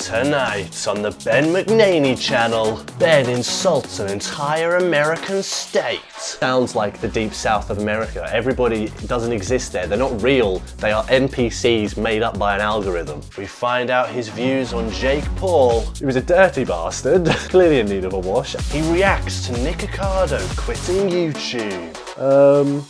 Tonight on the Ben McNaney channel, Ben insults an entire American state. Sounds like the deep south of America. Everybody doesn't exist there. They're not real. They are NPCs made up by an algorithm. We find out his views on Jake Paul. He was a dirty bastard, clearly in need of a wash. He reacts to Nick Ricardo quitting YouTube.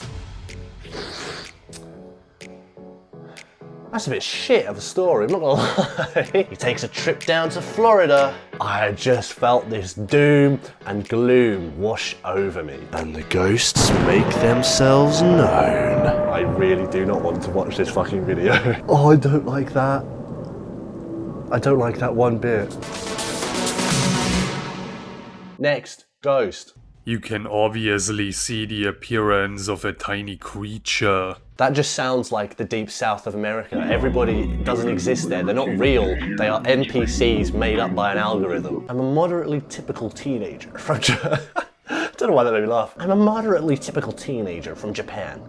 That's a bit shit of a story, I'm not gonna lie. He takes a trip down to Florida. I just felt this doom and gloom wash over me. And the ghosts make themselves known. I really do not want to watch this fucking video. Oh, I don't like that. I don't like that one bit. Next, ghost. You can obviously see the appearance of a tiny creature. That just sounds like the deep south of America. Everybody doesn't exist there. They're not real. They are NPCs made up by an algorithm. I'm a moderately typical teenager from I don't know why that made me laugh. I'm a moderately typical teenager from Japan.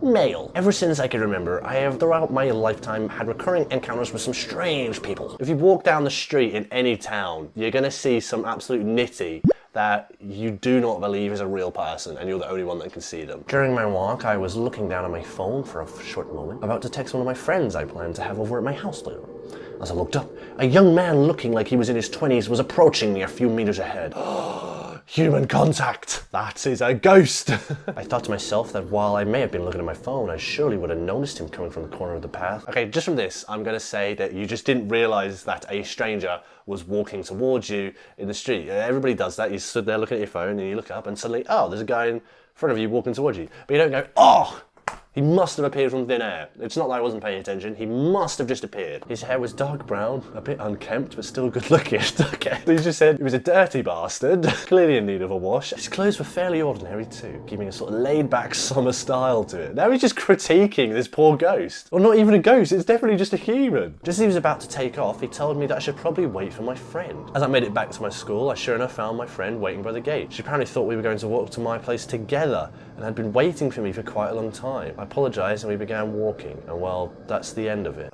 Male. Ever since I can remember, I have throughout my lifetime had recurring encounters with some strange people. If you walk down the street in any town, you're gonna see some absolute nitty that you do not believe is a real person, and you're the only one that can see them. During my walk, I was looking down at my phone for a short moment, about to text one of my friends I planned to have over at my house later. As I looked up, a young man looking like he was in his 20s was approaching me a few meters ahead. Human contact! That is a ghost! I thought to myself that while I may have been looking at my phone, I surely would have noticed him coming from the corner of the path. Okay, just from this, I'm gonna say that you just didn't realize that a stranger was walking towards you in the street. Everybody does that. You stood there looking at your phone and you look up and suddenly, oh, there's a guy in front of you walking towards you. But you don't go, oh! He must have appeared from thin air. It's not that I wasn't paying attention, he must have just appeared. His hair was dark brown, a bit unkempt, but still good looking. Okay. He just said he was a dirty bastard, clearly in need of a wash. His clothes were fairly ordinary too, giving a sort of laid back summer style to it. Now he's just critiquing this poor ghost. Or not even a ghost, it's definitely just a human. Just as he was about to take off, he told me that I should probably wait for my friend. As I made it back to my school, I sure enough found my friend waiting by the gate. She apparently thought we were going to walk to my place together and had been waiting for me for quite a long time. I apologised and we began walking, and well, that's the end of it.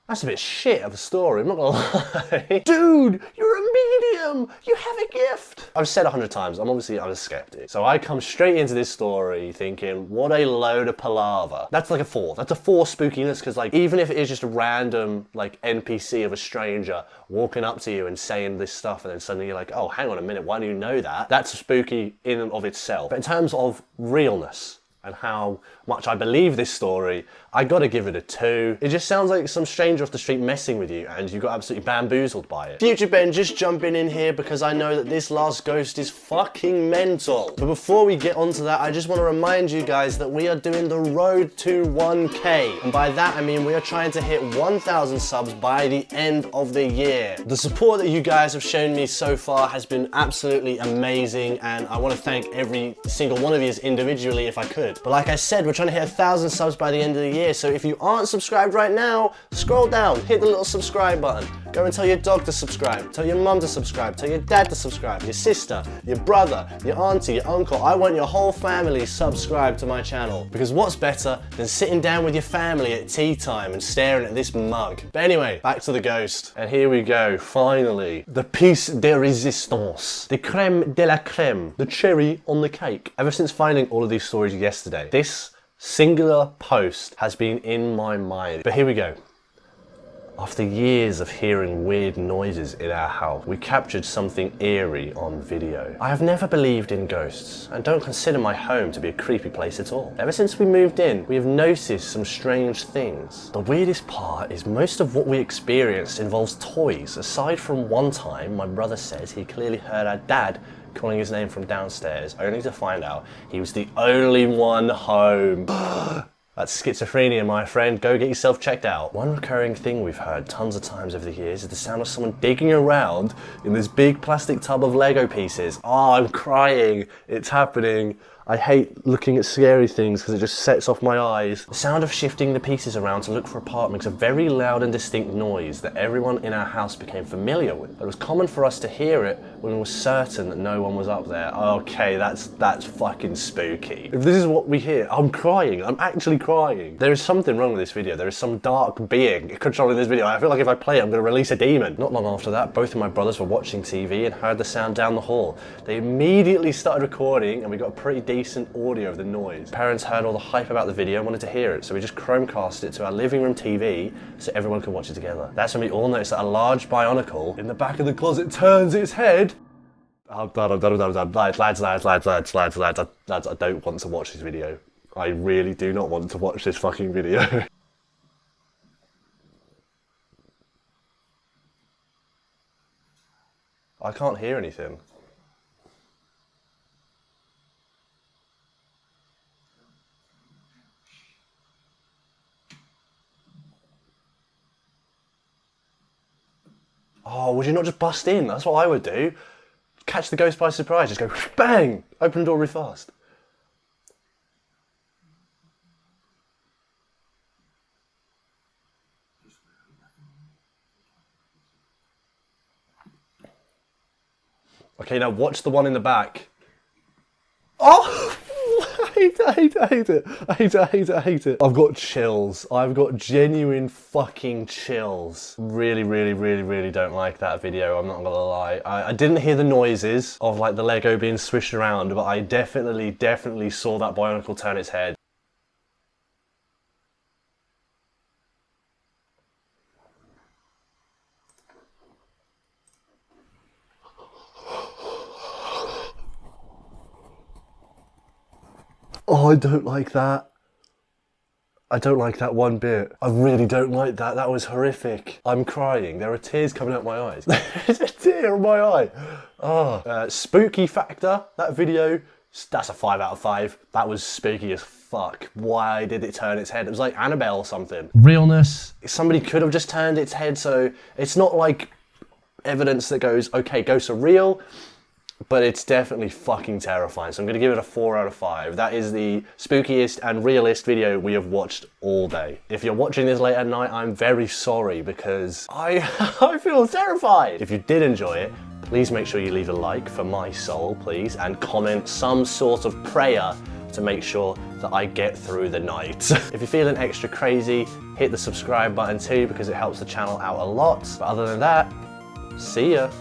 That's a bit shit of a story, I'm not gonna lie. Dude, you're a medium! You have a gift! I've said 100 times, I'm a skeptic. So I come straight into this story thinking, what a load of palaver. That's like a 4. That's a 4 spookiness, because like, even if it is just a random like NPC of a stranger walking up to you and saying this stuff, and then suddenly you're like, oh, hang on a minute, why do you know that? That's spooky in and of itself. But in terms of realness, and how much I believe this story, I gotta give it a 2. It just sounds like some stranger off the street messing with you and you got absolutely bamboozled by it. Future Ben just jumping in here because I know that this last ghost is fucking mental. But before we get onto that, I just want to remind you guys that we are doing the road to 1K. And by that I mean we are trying to hit 1,000 subs by the end of the year. The support that you guys have shown me so far has been absolutely amazing, and I want to thank every single one of you individually if I could. But like I said, we're trying to hit 1,000 subs by the end of the year, so if you aren't subscribed right now, scroll down, hit the little subscribe button. Go and tell your dog to subscribe, tell your mum to subscribe, tell your dad to subscribe, your sister, your brother, your auntie, your uncle. I want your whole family subscribed to my channel, because what's better than sitting down with your family at tea time and staring at this mug? But anyway, back to the ghost. And here we go, finally. The piece de resistance. The creme de la creme. The cherry on the cake. Ever since finding all of these stories yesterday, this singular post has been in my mind. But here we go. After years of hearing weird noises in our house, we captured something eerie on video. I have never believed in ghosts and don't consider my home to be a creepy place at all. Ever since we moved in, we have noticed some strange things. The weirdest part is most of what we experienced involves toys. Aside from one time, my brother says he clearly heard our dad calling his name from downstairs, only to find out he was the only one home. That's schizophrenia, my friend. Go get yourself checked out. One recurring thing we've heard tons of times over the years is the sound of someone digging around in this big plastic tub of Lego pieces. Oh, I'm crying. It's happening. I hate looking at scary things because it just sets off my eyes. The sound of shifting the pieces around to look for a part makes a very loud and distinct noise that everyone in our house became familiar with. It was common for us to hear it when we were certain that no one was up there. Okay, that's fucking spooky. If this is what we hear, I'm crying. I'm actually crying. There is something wrong with this video. There is some dark being controlling this video. I feel like if I play it, I'm going to release a demon. Not long after that, both of my brothers were watching TV and heard the sound down the hall. They immediately started recording and we got a pretty decent audio of the noise. Parents heard all the hype about the video and wanted to hear it, so we just Chromecast it to our living room TV so everyone could watch it together. That's when we all noticed that a large bionicle in the back of the closet turns its head. Lads, I don't want to watch this video. I really do not want to watch this fucking video. I can't hear anything. Oh, would you not just bust in? That's what I would do. Catch the ghost by surprise, just go bang! Open the door really fast. Okay, now watch the one in the back. Oh! I hate it. I've got chills. I've got genuine fucking chills. Really don't like that video, I'm not gonna lie. I didn't hear the noises of like the Lego being swished around, but I definitely saw that bionicle turn its head. Oh, I don't like that. I don't like that one bit. I really don't like that. That was horrific. I'm crying. There are tears coming out my eyes. There's a tear in my eye. Oh. Spooky factor, that video, that's a 5 out of 5. That was spooky as fuck. Why did it turn its head? It was like Annabelle or something. Realness. Somebody could have just turned its head, so it's not like evidence that goes, okay, ghosts are real. But it's definitely fucking terrifying, so I'm going to give it a 4 out of 5. That is the spookiest and realest video we have watched all day. If you're watching this late at night, I'm very sorry because I feel terrified. If you did enjoy it, please make sure you leave a like for my soul, please, and comment some sort of prayer to make sure that I get through the night. If you're feeling extra crazy, hit the subscribe button too because it helps the channel out a lot. But other than that, see ya.